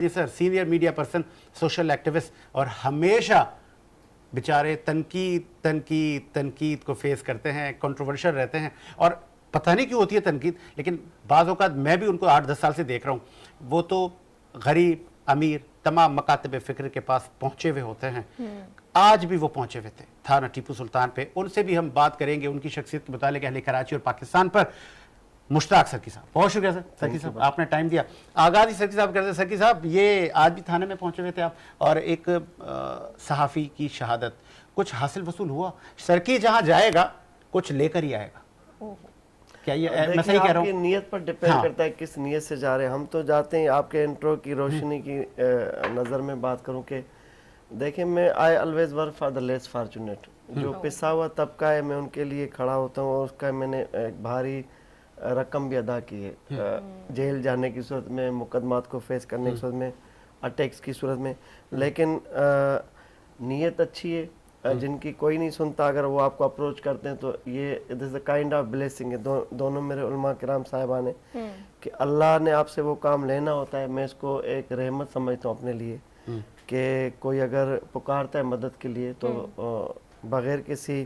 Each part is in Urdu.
جی sir, senior media person, social activist, اور ہمیشہ بیچارے تنقید کو فیس کرتے ہیں، کنٹروورشل رہتے ہیں، اور پتہ نہیں کیوں ہوتی ہے تنقید، لیکن بعض اوقات میں بھی ان کو 8-10 سال سے دیکھ رہا ہوں، وہ تو غریب امیر تمام مکاتب فکر کے پاس پہنچے ہوئے ہوتے ہیں. آج بھی وہ پہنچے ہوئے تھے تھانہ ٹیپو سلطان پہ. ان سے بھی ہم بات کریں گے، ان کی شخصیت کے متعلق اہل کراچی اور پاکستان پر. مشتاق سرکی صاحب، بہت شکریہ سر. سرکی صاحب آپ نے ٹائم دیا. آغاز ہی سرکی صاحب کرتے ہیں. سرکی صاحب، یہ آج بھی تھانے میں پہنچے ہوئے تھے آپ، اور ایک صحافی کی شہادت، کچھ حاصل وصول ہوا؟ سرکی جہاں جائے گا کچھ لے کر ہی آئے گا، کیا یہ میں صحیح کہہ رہا ہوں؟ آپ کی نیت پر ڈیپینڈ کرتا ہے کس نیت سے جا رہے ہیں. ہم تو جاتے ہیں آپ کے انٹرو کی روشنی کی نظر میں بات کروں کہ دیکھیں، میں I always work for the less fortunate. جو پسا ہوا طبقہ ہے میں ان کے لیے کھڑا ہوتا ہوں، اور اس کا میں نے ایک بھاری رقم بھی ادا کی ہے، جیل جانے کی صورت میں، مقدمات کو فیس کرنے کی صورت میں، اٹیکس کی صورت میں. لیکن نیت اچھی ہے. جن کی کوئی نہیں سنتا، اگر وہ آپ کو اپروچ کرتے ہیں تو یہ it is a kind of blessing ہے. دونوں میرے علماء کرام صاحبان ہیں کہ اللہ نے آپ سے وہ کام لینا ہوتا ہے. میں اس کو ایک رحمت سمجھتا ہوں اپنے لیے، کہ کوئی اگر پکارتا ہے مدد کے لیے تو بغیر کسی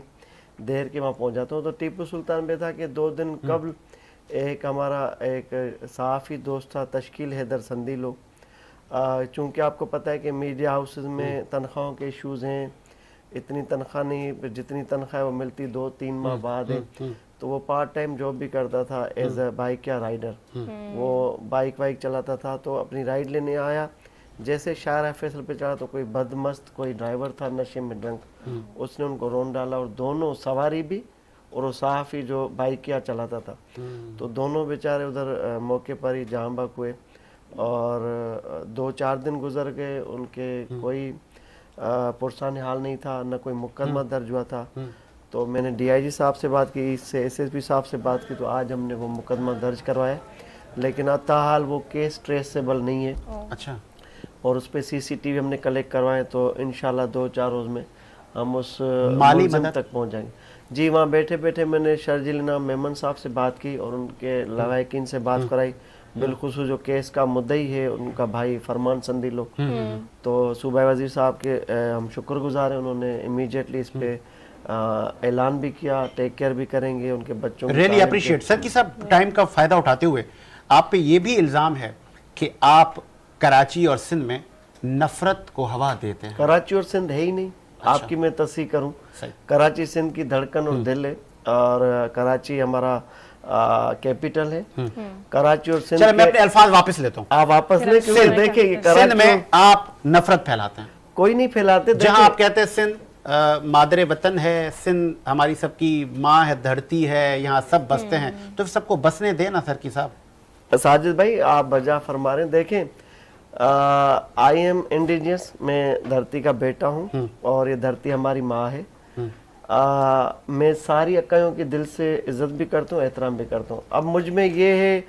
دیر کے وہاں پہنچ جاتا ہوں. تو ٹیپو سلطان پہ تھا کہ 2 دن قبل ایک ہمارا ایک صحافی دوست تھا تشکیل حیدر سندیلو. چونکہ آپ کو پتہ ہے کہ میڈیا ہاؤسز میں تنخواہوں کے ایشوز ہیں، اتنی تنخواہ نہیں، جتنی تنخواہ وہ ملتی 2-3 ماہ بعد ہے. تو وہ پارٹ ٹائم جاب بھی کرتا تھا ایز اے بائک یا رائڈر. وہ بائک چلاتا تھا. تو اپنی رائڈ لینے آیا، جیسے شاہراہ فیصل پہ چڑھا تو کوئی بدمست کوئی ڈرائیور تھا نشے میں ڈرنک، اس نے ان کو رون ڈالا، اور دونوں سواری بھی اور وہ صحافی جو بائک کیا چلاتا تھا، تو دونوں بیچارے ادھر موقع پر ہی جاں بحق ہوئے. اور 2-4 دن گزر گئے، ان کے کوئی پرسان حال نہیں تھا، نہ کوئی مقدمہ درج ہوا تھا. تو میں نے ڈی آئی جی صاحب سے بات کی، ایس ایس پی صاحب سے بات کی، تو آج ہم نے وہ مقدمہ درج کروایا. لیکن تاحال وہ کیس ٹریسیبل نہیں ہے. اچھا. اور اس پہ سی سی ٹی وی ہم نے کلیکٹ کروائے، تو انشاءاللہ 2-4 روز میں ہم اس مالی ملزم مدد تک پہنچ جائیں گے. جی، وہاں بیٹھے بیٹھے میں نے شرجیل انعام میمن صاحب سے بات کی اور ان کے لواحقین سے بات کرائی، بالخصوص جو کیس کا مدعی ہے ان کا بھائی فرمان سندیلو. تو صوبہ وزیر صاحب کے ہم شکر گزار ہیں، انہوں نے امیجیٹلی اس پہ اعلان بھی کیا، ٹیک کیئر بھی کریں گے ان کے بچوں کو. Really appreciate. سر کی صاحب، ٹائم کا فائدہ اٹھاتے ہوئے آپ پہ یہ بھی الزام ہے کہ آپ کراچی اور سندھ میں نفرت کو ہوا دیتے ہیں. کراچی اور سندھ ہے ہی نہیں. آپ کی میں تصحیح کروں، کراچی سندھ کی دھڑکن اور دل ہے، اور کراچی ہمارا کیپٹل ہے. کراچی اور سندھ، چلے میں اپنے الفاظ واپس لیتا ہوں. آپ واپس لیں، کیونکہ دیکھیں سندھ میں آپ نفرت پھیلاتے ہیں. کوئی نہیں پھیلاتے. جہاں آپ کہتے ہیں سندھ مادر وطن ہے، سندھ ہماری سب کی ماں ہے، دھرتی ہے، یہاں سب بستے ہیں، تو سب کو بسنے دیں نا سر کی صاحب. ساجد بھائی آپ بجا فرما رہے ہیں. دیکھیں، آئی ایم انڈیجنس، میں دھرتی کا بیٹا ہوں، اور یہ دھرتی ہماری ماں ہے. میں ساری اکائیوں کی دل سے عزت بھی کرتا ہوں، احترام بھی کرتا ہوں. اب مجھ میں یہ ہے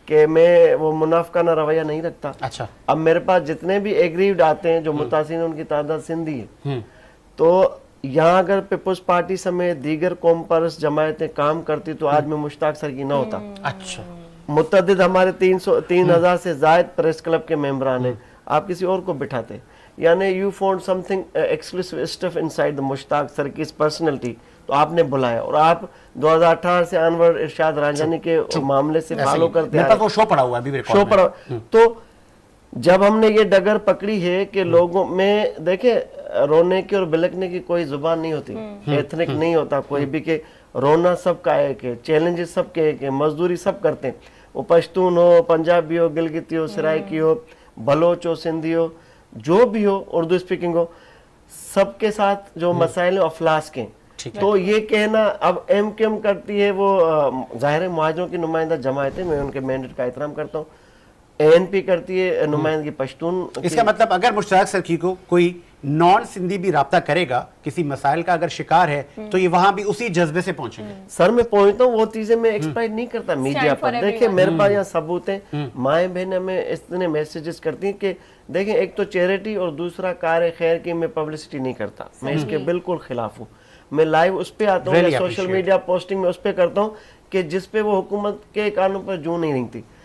کہ میں وہ منافقانہ رویہ نہیں رکھتا. اچھا. اب میرے پاس جتنے بھی ایگریوڈ آتے ہیں جو متاثرین، ان کی تعداد سندھی ہے. تو یہاں اگر پیپلز پارٹی سمیت دیگر قوم پرست جماعتیں کام کرتی تو آج میں مشتاق سرکی نہ ہوتا. اچھا. متعدد ہمارے 3,000 سے زائد پریس کلب کے ممبران ہیں. آپ کسی اور کو بٹھاتے، یعنی you found something exclusive stuff inside the Mushtaq سرکیز پرسنالٹی، تو آپ نے بلایا. اور آپ 2018 سے انور ارشاد رانجانی کے معاملے سے فالو کرتے ہیں. وہ شو پڑا ہوا ہے، شو پڑا. تو جب ہم نے یہ ڈگر پکڑی ہے کہ لوگوں میں، دیکھیں، رونے کی اور بلکنے کی کوئی زبان نہیں ہوتی، ایتھنک نہیں ہوتا کوئی بھی، کہ رونا سب کا ایک ہے، چیلنجز سب کے ایک ہے، مزدوری سب کرتے ہیں. وہ پشتون ہو، پنجابی ہو، گلگتی ہو، سرائکی ہو، بلوچ ہو، سندھی ہو، جو بھی ہو، اردو اسپیکنگ ہو، سب کے ساتھ جو مسائل ہیں افلاس کے. تو یہ کہنا اب ایم کیو ایم کرتی ہے، وہ ظاہر مہاجروں کی نمائندہ جماعتیں، میں ان کے مینڈیٹ کا احترام کرتا ہوں. اے این پی کرتی ہے نمائندگی پشتون. اس کا مطلب اگر مشتاق سرکی کو کوئی نان سندھی بھی رابطہ کرے گا کسی مسائل کا اگر شکار ہے تو یہ وہاں بھی اسی جذبے سے پہنچیں گے. سر میں پہنچتا ہوں، وہ چیزیں میں ایکسپلائٹ نہیں کرتا میڈیا پر. دیکھیں میرے پاس یہاں ثبوت ہیں، مائیں بہنیں ہمیں اتنے میسیجز کرتی ہیں کہ دیکھیں، ایک تو چیریٹی اور دوسرا کار خیر کی میں پبلسٹی نہیں کرتا، میں اس کے بالکل خلاف ہوں. میں لائیو اس پہ آتا ہوں، سوشل میڈیا پوسٹنگ میں اس پہ کرتا ہوں کہ جس پہ وہ حکومت کے قانون پر جو نہیں رہتی.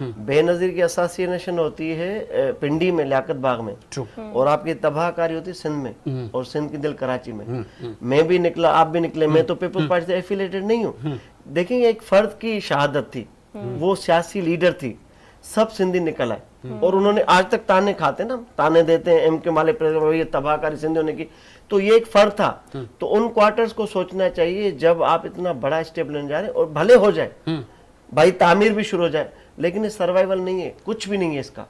بے نظیر کی اساسینیشن ہوتی ہے پنڈی میں لیاقت باغ میں, اور آپ کی تباہ کاری ہوتی ہے سندھ میں, اور سندھ کی دل کراچی میں. میں بھی نکلا, آپ بھی نکلے, میں تو پیپلز پارٹی سے ایفیلیٹڈ نہیں ہوں. دیکھیں یہ ایک فرد کی شہادت تھی, وہ سیاسی لیڈر تھی, سب سندھی نکل آئے, اور انہوں نے آج تک تانے کھاتے نا, تانے دیتے ہیں ایم کے مالے یہ تباہ کاری سندھی ہونے کی, تو یہ ایک فرد تھا. تو ان کوارٹرز کو سوچنا چاہیے جب آپ اتنا بڑا اسٹیپ لینے جا رہے ہیں, اور بھلے ہو جائے بھائی تعمیر بھی شروع ہو جائے, لیکن یہ سروائیول نہیں ہے, کچھ بھی نہیں ہے اس کا.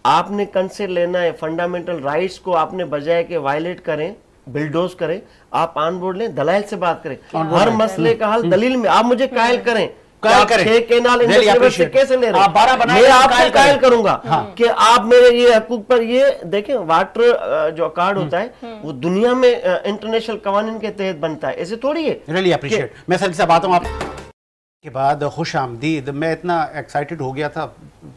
آپ نے کنسرٹ لینا ہے, فنڈامنٹل رائٹس کو آپ نے بجائے کہ وائلیٹ کریں, بلڈوز کریں, آپ آن بورڈ لیں, دلائل سے بات کریں. ہر مسئلے کا حل دلیل میں. آپ مجھے قائل کریں, کیسے لے رہے ہیں, میں آپ سے قائل کروں گا کہ آپ میرے یہ حقوق پر. یہ دیکھیں واٹر جو کارڈ ہوتا ہے وہ دنیا میں انٹرنیشنل قوانین کے تحت بنتا ہے, ایسے تھوڑی ہے. Really appreciate. میں سر سے بات ہوں آپ کے بعد خوش آمدید. میں اتنا ایکسائٹڈ ہو گیا تھا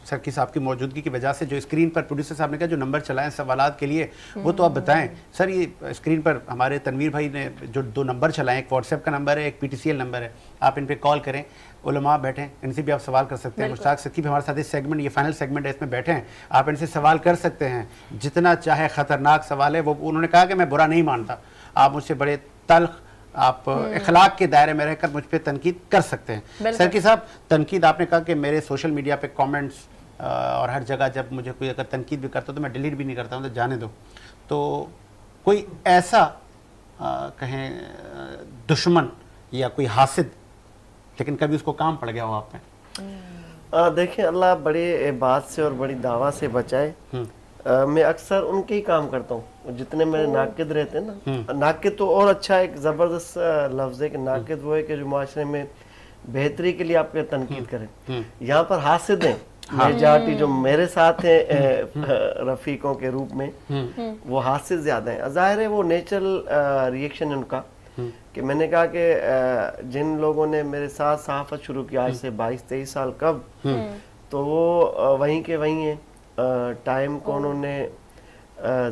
سرکی صاحب کی موجودگی کی وجہ سے. جو اسکرین پر پروڈیوسر صاحب نے کہا جو نمبر چلائیں سوالات کے لیے, وہ تو آپ بتائیں سر. یہ اسکرین پر ہمارے تنویر بھائی نے جو 2 نمبر چلائیں, ایک واٹس ایپ کا نمبر ہے, ایک PTCL نمبر ہے, آپ ان پہ کال کریں. علماء بیٹھیں, ان سے بھی آپ سوال کر سکتے ہیں. مشتاق سکی بھی ہمارے ساتھ اس سیگمنٹ, یہ فائنل سیگمنٹ ہے, اس میں بیٹھے ہیں, آپ ان سے سوال کر سکتے ہیں جتنا چاہے. خطرناک سوال ہے وہ, انہوں نے کہا کہ میں برا نہیں مانتا, آپ مجھ سے بڑے تلخ, آپ اخلاق کے دائرے میں رہ کر مجھ پہ تنقید کر سکتے ہیں. سرکی صاحب, تنقید آپ نے کہا کہ میرے سوشل میڈیا پہ کامنٹس اور ہر جگہ جب مجھے کوئی اگر تنقید بھی کرتا تو میں ڈیلیٹ بھی نہیں کرتا ہوں, تو جانے دو. تو کوئی ایسا کہیں دشمن یا کوئی حاسد لیکن کبھی اس کو کام پڑ گیا ہو آپ پہ؟ دیکھیں اللہ بڑی بات سے اور بڑی دعویٰ سے بچائے. میں اکثر ان کے ہی کام کرتا ہوں جتنے میرے ناقد رہتے ہیں نا. ناقد تو اور اچھا ایک زبردست لفظ ہے کہ ناقد وہ ہے کہ جو معاشرے میں بہتری کے لیے آپ کے تنقید کریں. یہاں پر حاسد ہیں میجارٹی جو میرے ساتھ ہیں رفیقوں کے روپ میں, وہ حاسد زیادہ ہیں. ظاہر ہے وہ نیچرل ریئیکشن ہے ان کا, کہ میں نے کہا کہ جن لوگوں نے میرے ساتھ صحافت شروع کی آج سے 22-23 سال کب, تو وہ وہیں کے وہیں ہیں. ٹائم کو انہوں نے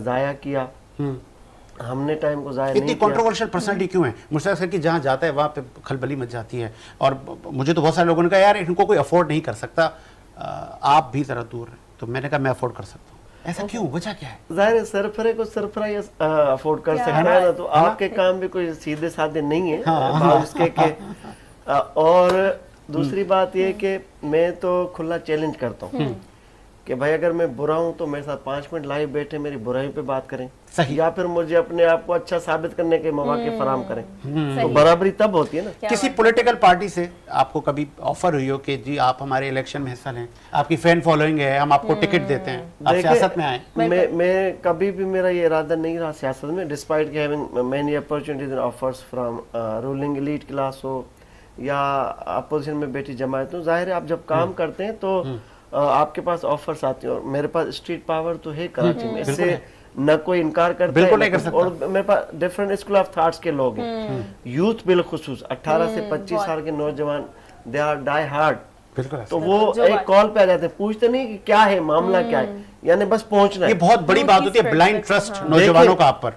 ضائع کیا, ہم نے ٹائم کو ضائع نہیں کیا. اتنی کنٹروورشل پرسنالٹی کیوں ہے مشتاق سر کی, جہاں جاتا ہے وہاں پہ کھلبلی مچ جاتی ہے. اور مجھے تو بہت سارے لوگوں نے کہا یار ان کو کوئی افورڈ نہیں کر سکتا, آپ بھی ذرا دور ہیں. تو میں نے کہا میں افورڈ کر سکتا ہوں. ایسا کیوں, وجہ کیا ہے؟ ظاہر ہے سرفرے کو سرفرائی افورڈ کر سکتا ہے نا, تو آپ کے کام بھی کوئی سیدھے سادھے نہیں ہیں باوجود کے کہ. اور دوسری بات یہ کہ میں تو کھلا چیلنج کرتا ہوں کہ بھائی اگر میں برا ہوں تو میرے ساتھ 5 منٹ لائیو بیٹھے میری برائی پہ بات کریں, یا پھر مجھے اپنے آپ کو اچھا ثابت کرنے کے مواقع فراہم کریں. تو برابری تب ہوتی ہے نا. کسی پولیٹیکل پارٹی سے آپ کو کبھی آفر ہوئی ہو کہ جی آپ ہمارے الیکشن میں حصہ لیں, آپ کی فین فالوئنگ ہے, ہم آپ کو ٹکٹ دیتے ہیں, آپ سیاست میں آئیں؟ میں کبھی بھی میرا یہ ارادہ نہیں رہا سیاست میں, despite having many opportunities and offers from ruling elite class ہو یا اپوزیشن میں بیٹھی جماعت ہو. ظاہر ہے آپ جب کام کرتے ہیں تو آپ کے پاس آفرز آتے ہیں, اور میرے پاس اسٹریٹ پاور تو ہے کراچی میں, اس سے نہ کوئی انکار کرتا ہے. اور میرے پاس ڈیفرنٹ اسکول آف تھاٹس کے لوگ ہیں, یوتھ بالخصوص 18 سے 25 سال کے نوجوان, دے آر ڈائی ہارڈ. تو وہ ایک کال پہ آ جاتے ہیں, پوچھتے نہیں کہ کیا ہے معاملہ کیا ہے, یعنی بس پہنچنا ہے. یہ بہت بڑی بات ہوتی ہے بلائنڈ ٹرسٹ نوجوانوں کا آپ پر.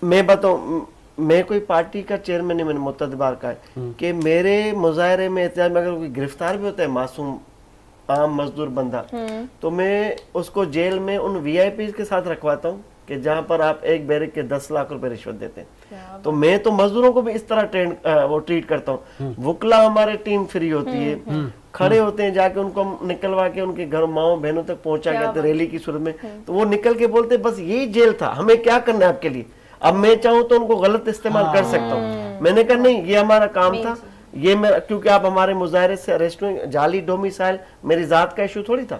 میں بتاؤں, میں کوئی پارٹی کا چیئرمین نہیں, میں نے متحدہ بار کہا ہے کہ میرے مظاہرے میں احتجاج میں اگر کوئی گرفتار بھی ہوتا ہے معصوم عام مزدور بندہ, تو میں اس کو جیل میں ان VIPs کے ساتھ رکھواتا ہوں کہ جہاں پر آپ ایک بیرک کے 10 لاکھ روپے رشوت دیتے ہیں. تو میں تو مزدوروں کو بھی اس طرح وہ ٹریٹ کرتا ہوں. وکلا ہمارے ٹیم فری ہوتی ہے, کھڑے ہوتے ہیں, جا کے ان کو نکلوا کے ان کے گھر ماؤں بہنوں تک پہنچا کرتے ریلی کی صورت میں, تو وہ نکل کے بولتے بس یہی جیل تھا, ہمیں کیا کرنا ہے آپ کے لیے, اب میں چاہوں تو ان کو غلط استعمال کر سکتا ہوں. میں نے کہا نہیں, یہ ہمارا کام تھا, یہ میں کیونکہ آپ ہمارے مظاہرے سے اریسٹ ہوئے, جعلی ڈومیسائل میری ذات کا ایشو تھوڑی تھا.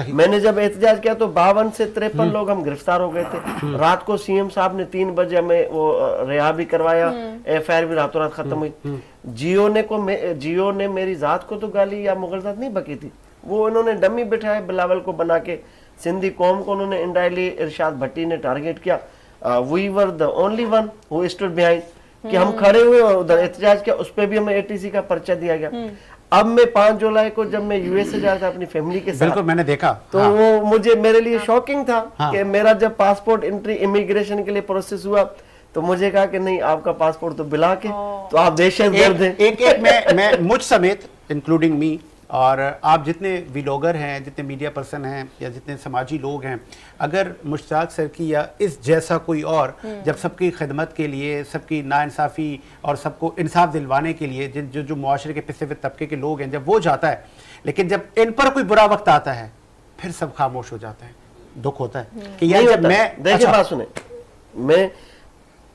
میں نے جب احتجاج کیا تو 52 سے 53 لوگ ہم گرفتار ہو گئے تھے. رات کو CM صاحب نے 3 بجے ہمیں وہ رہا بھی کروایا, FIR بھی راتوں رات ختم ہوئی. جیو نے میری ذات کو تو گالی یا مغل ذات نہیں بکی تھی, وہ انہوں نے ڈمی بٹھائے بلاول کو بنا کے, سندھی قوم کو انہوں نے انڈائرلی ارشاد بھٹی نے ٹارگیٹ کیا. We were the only one who stood behind, کہ ہم کھڑے ہوئے اور ادھر احتجاج کیا, اس پہ بھی ہمیں ATC کا پرچہ دیا گیا. اب میں 5 جولائی کو جب میں USA جا رہا تھا اپنی فیملی کے ساتھ, بالکل میں نے دیکھا, تو وہ میرے لیے شاکنگ تھا کہ میرا جب پاسپورٹ انٹری امیگریشن کے لیے پروسیس ہوا تو مجھے کہا کہ نہیں آپ کا پاسپورٹ تو بلا کے, تو آپ دہشت گرد ہیں. ایک میں مجھ سمیت انکلوڈنگ می اور آپ جتنے ویلوگر ہیں، جتنے میڈیا پرسن ہیں یا جتنے سماجی لوگ ہیں، اگر مشتاق سر کی یا اس جیسا کوئی اور جب سب کی خدمت کے لیے، سب کی ناانصافی اور سب کو انصاف دلوانے کے لیے جو معاشرے کے پسے ہوئے طبقے کے لوگ ہیں، جب وہ جاتا ہے، لیکن جب ان پر کوئی برا وقت آتا ہے پھر سب خاموش ہو جاتے ہیں، دکھ ہوتا ہے کہ یار جب میں دیکھیں بات سنیں،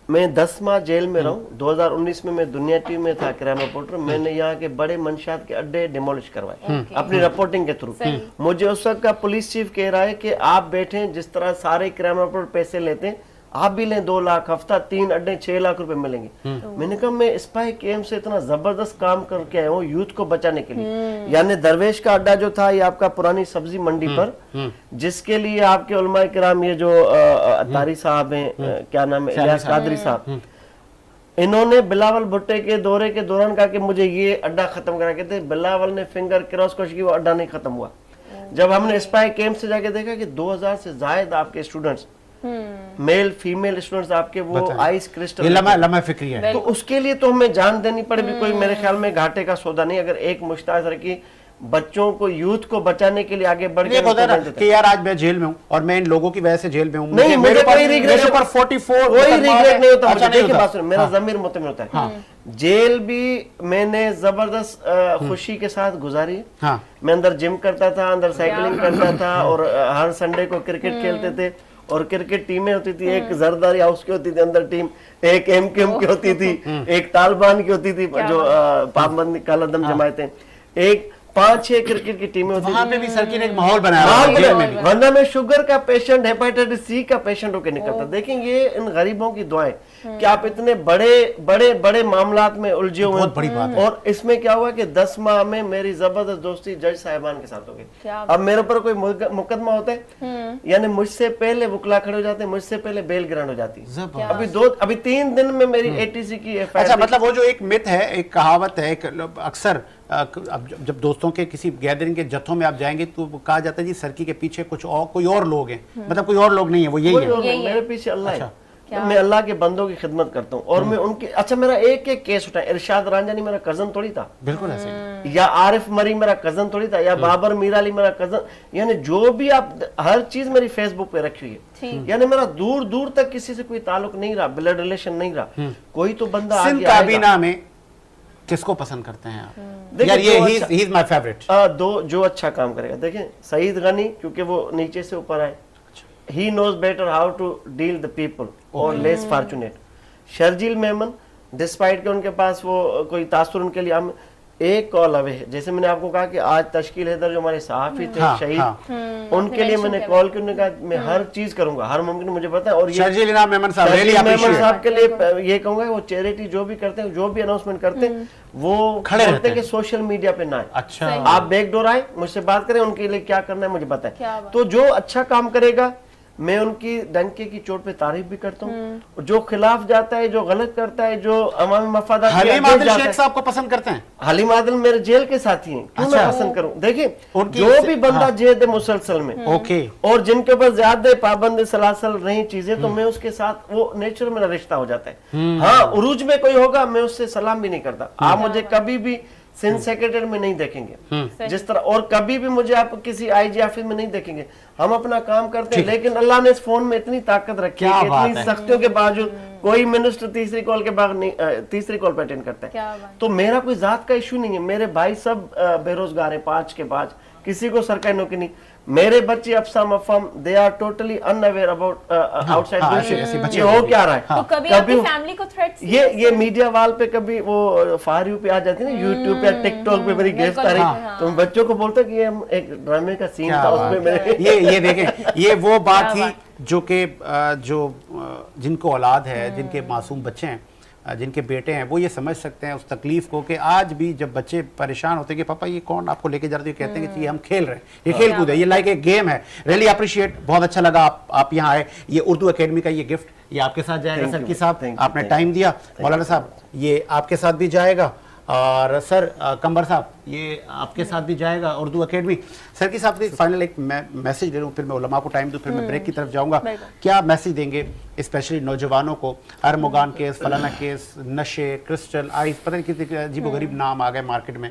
میں 10 ماہ جیل میں رہوں. 2019 میں دنیا ٹی وی میں تھا کرائم رپورٹر. میں نے یہاں کے بڑے منشیات کے اڈے ڈیمولش کروائے اپنی رپورٹنگ کے تھرو. مجھے اس وقت کا پولیس چیف کہہ رہا ہے کہ آپ بیٹھیں، جس طرح سارے کرائم رپورٹر پیسے لیتے ہیں آپ بھی لیں، 2 لاکھ ہفتہ 3 اڈے 6 لاکھ روپے ملیں گے. میں نے کہا میں اسپائی کیم سے اتنا زبردست کام کر کے آیا ہوں یوتھ کو بچانے کے لیے. یعنی درویش کا اڈا جو تھا یہ آپ کا پرانی سبزی منڈی پر، جس کے لیے آپ کے علماء کرام یہ جو اتاری صاحب ہیں، کیا نام ہے، الیاس قادری صاحب، انہوں نے بلاول بھٹے کے دورے کے دوران کہا کہ مجھے یہ اڈا ختم کرا کے دے. بلاول نے فنگر کراس کوشش کی، وہ اڈا نہیں ختم ہوا. جب ہم نے اسپائی کیمپ سے جا کے دیکھا کہ 2000 سے زائد آپ کے اسٹوڈنٹس، میل فیمیل اسٹوڈنٹس آپ کے وہ آئس کرسٹل، یہ لمحہ فکری ہے. تو اس کے لیے تو ہمیں جان دینی پڑے بھی کوئی میرے خیال میں گھاٹے کا سودا نہیں. اگر ایک مشتاق سر کی بچوں کو، یوتھ کو بچانے کے لیے آگے بڑھ کے کہ یار آج میں جیل میں ہوں اور میں ان لوگوں کی وجہ سے جیل میں ہوں، نہیں، مجھے کوئی ریگریٹ 44 کوئی ریگریٹ نہیں ہوتا. دیکھیں بات سنیں، میرا ضمیر مطمئن ہوتا ہے. جیل بھی میں نے زبردست خوشی کے ساتھ گزاری. میں اندر جم کرتا تھا، اندر سائیکلنگ کرتا تھا، اور ہر سنڈے کو کرکٹ کھیلتے تھے. اور کرکٹ ٹیمیں ہوتی تھی، ایک زرداری ہاؤس کی ہوتی تھی اندر ٹیم، ایک ایم کیو کی ہوتی تھی، ایک طالبان کی ہوتی تھی جو پابند کالا دم جماعتیں، ایک 5-6 کرکٹ کی ٹیمیں ہوتی تھی. وہاں پہ بھی سر کی نے ایک ماحول بنایا، ورنہ میں شوگر کا پیشنٹ، ہیپاٹائٹس سی کا پیشنٹ ہو کے نکلتا. دیکھیں یہ ان غریبوں کی دعائیں کہ آپ اتنے بڑے معاملات میں الجھے ہوئے ہیں. اور اس میں کیا ہوا کہ 10 ماہ میں میری زبردست دوستی جج صاحبان کے ساتھ ہو گئی. اب میرے اوپر کوئی مقدمہ ہوتا ہے، یعنی مجھ سے پہلے وکلا کھڑے ہو جاتے ہیں، مجھ سے پہلے بیل گرانٹ ہو جاتی ہے. ابھی 3 دن میں میری ATC کی اچھا، مطلب وہ جو ایک مت ہے، ایک کہاوت ہے، ایک اکثر جب دوستوں کے کسی گیدرنگ کے جتھوں میں آپ جائیں گے تو کہا جاتا ہے جی سرکی کے پیچھے کوئی اور لوگ ہیں، مطلب کوئی اور لوگ نہیں ہے، وہ یہی ہے میرے پیچھے اللہ ہے. میں اللہ کے بندوں کی خدمت کرتا ہوں اور میں ان کی. اچھا، میرا ایک کیس اٹھا، ارشاد رانجانی میرا کزن تھوڑی تھا، بالکل ایسے، یا عارف مری میرا کزن تھوڑی تھا، یا بابر میرا علی میرا کزن. یعنی جو بھی آپ، ہر چیز میری فیس بک پہ رکھی ہوئی ہے. یعنی میرا دور تک کسی سے کوئی تعلق نہیں رہا، بلڈ ریلیشن نہیں رہا. کوئی تو بندہ سندھ کابینہ میں کس کو پسند کرتے ہیں آپ؟ یار یہ ہی از مائی فیورٹ. جو اچھا کام کرے گا. دیکھیں سعید غنی، کیونکہ وہ نیچے سے اوپر آئے، he knows better how to deal the people or less fortunate. Sharjeel Memon, despite کہ ان کے پاس وہ کوئی تاثر ان کے لیے، ہم ایک کال اوے ہے. جیسے میں نے آپ کو کہا کہ آج تشکیل حیدر جو ہمارے صحافی تھے شہید، ان کے لیے میں نے کال کی، انہوں نے کہا میں ہر چیز کروں گا، ہر ممکن مجھے پتا ہے. اور شرجیل میمن صاحب کے لیے یہ کہوں گا، وہ چیریٹی جو بھی کرتے ہیں، جو بھی اناؤنسمنٹ کرتے ہیں، وہ کہتے ہیں کہ سوشل میڈیا پہ نہ آئے. اچھا، آپ بیک ڈور آئے، مجھ سے بات کریں، ان کے لیے کیا کرنا ہے مجھے پتا ہے. تو جو اچھا کام کرے گا میں ان کی ڈنکے کی چوٹ پہ تعریف بھی کرتا ہوں. جو خلاف جاتا ہے، جو غلط کرتا ہے، جو عوامی مفادات، حلیم عادل شیخ صاحب کو پسند کرتے ہیں؟ حلیم عادل میرے جیل کے ساتھی ہیں، کیوں میں پسند کروں. دیکھیں جو بھی بندہ جیل ہے مسلسل میں، اور جن کے اوپر زیادہ پابند سلاسل رہی چیزیں، تو میں اس کے ساتھ، وہ نیچر میرا رشتہ ہو جاتا ہے. ہاں عروج میں کوئی ہوگا میں اس سے سلام بھی نہیں کرتا. آپ مجھے کبھی بھی سندھ سیکریٹری میں نہیں دیکھیں گے جس طرح، اور کبھی بھی مجھے آپ کسی IG آفس میں نہیں دیکھیں گے. ہم اپنا کام کرتے ہیں، لیکن اللہ نے اس فون میں اتنی طاقت رکھی ہے کہ اتنی سختیوں کے باوجود کوئی منسٹر تیسری کال کے بعد تیسری کال پہ اٹینڈ کرتا ہے. تو میرا کوئی ذات کا ایشو نہیں ہے. میرے بھائی سب بے روزگار ہیں، 5 کے 5، کسی کو سرکاری نوکری نہیں. میرے بچے افسام افام، they are totally unaware about outside bullshit. یہ ہو کیا رہا ہے. تو کبھی آپ کی فیملی کو تھریٹس، یہ میڈیا وال پہ کبھی وہ فار یو پہ آ جاتی ہے نا، یوٹیوب پہ ٹک ٹاک پہ میری گیسٹ آ رہی، تو بچوں کو بولتا کہ یہ ایک ڈرامے کا سین تھا، اس میں یہ دیکھیں، یہ وہ بات تھی جو کہ جن کو اولاد ہے، جن کے معصوم بچے ہیں، جن کے بیٹے ہیں، وہ یہ سمجھ سکتے ہیں اس تکلیف کو کہ آج بھی جب بچے پریشان ہوتے ہیں کہ پاپا یہ کون آپ کو لے کے جا رہے ہیں، کہتے ہیں کہ یہ ہم کھیل رہے ہیں، یہ کھیل کود ہے، یہ لائک ایک گیم ہے. ریلی اپریشیٹ، بہت اچھا لگا آپ یہاں آئے. یہ اردو اکیڈمی کا یہ گفٹ یہ آپ کے ساتھ جائے گا سرکی صاحب، آپ نے ٹائم دیا. مولانا صاحب یہ آپ کے ساتھ بھی جائے گا، اور سر کمبر صاحب یہ آپ کے ساتھ بھی جائے گا اردو اکیڈمی. سرکی صاحب سے فائنل ایک میسیج لے لوں، پھر میں علماء کو ٹائم دوں، پھر میں بریک کی طرف جاؤں گا. کیا میسیج دیں گے اسپیشلی نوجوانوں کو؟ ارمغان کیس، فلانا کیس، نشے، کرسٹل، آئس، پتہ نہیں کتنے عجیب و غریب نام آ گئے مارکیٹ میں.